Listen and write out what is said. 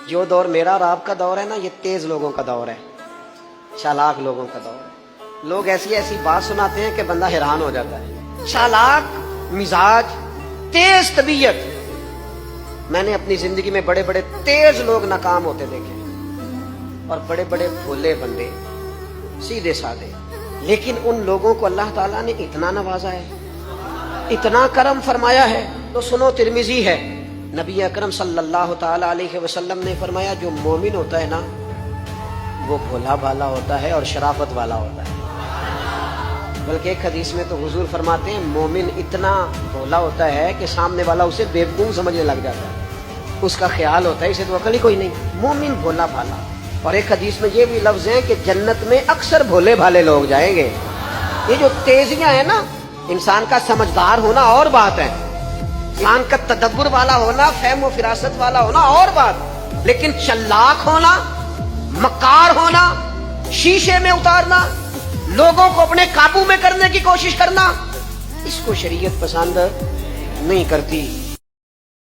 جو دور میرا اور آپ کا دور ہے نا، یہ تیز لوگوں کا دور ہے، چالاک لوگوں کا دور ہے۔ لوگ ایسی ایسی بات سناتے ہیں کہ بندہ حیران ہو جاتا ہے۔ چالاک مزاج، تیز طبیعت۔ میں نے اپنی زندگی میں بڑے بڑے تیز لوگ ناکام ہوتے دیکھے اور بڑے بڑے بھولے بندے سیدھے سادے، لیکن ان لوگوں کو اللہ تعالیٰ نے اتنا نوازا ہے، اتنا کرم فرمایا ہے۔ تو سنو، ترمذی ہے، نبی اکرم صلی اللہ تعالی علیہ وسلم نے فرمایا جو مومن ہوتا ہے نا وہ بھولا بھالا ہوتا ہے اور شرافت والا ہوتا ہے۔ بلکہ ایک حدیث میں تو حضور فرماتے ہیں مومن اتنا بھولا ہوتا ہے کہ سامنے والا اسے بیوقوف سمجھنے لگ جاتا ہے، اس کا خیال ہوتا ہے اسے تو عقل ہی کوئی نہیں، مومن بھولا بھالا۔ اور ایک حدیث میں یہ بھی لفظ ہے کہ جنت میں اکثر بھولے بھالے لوگ جائیں گے۔ یہ جو تیزیاں ہیں نا، انسان کا سمجھدار ہونا اور بات ہے، انسان کا تدبر والا ہونا، فہم و فراست والا ہونا اور بات، لیکن چلاک ہونا، مکار ہونا، شیشے میں اتارنا، لوگوں کو اپنے قابو میں کرنے کی کوشش کرنا، اس کو شریعت پسند نہیں کرتی۔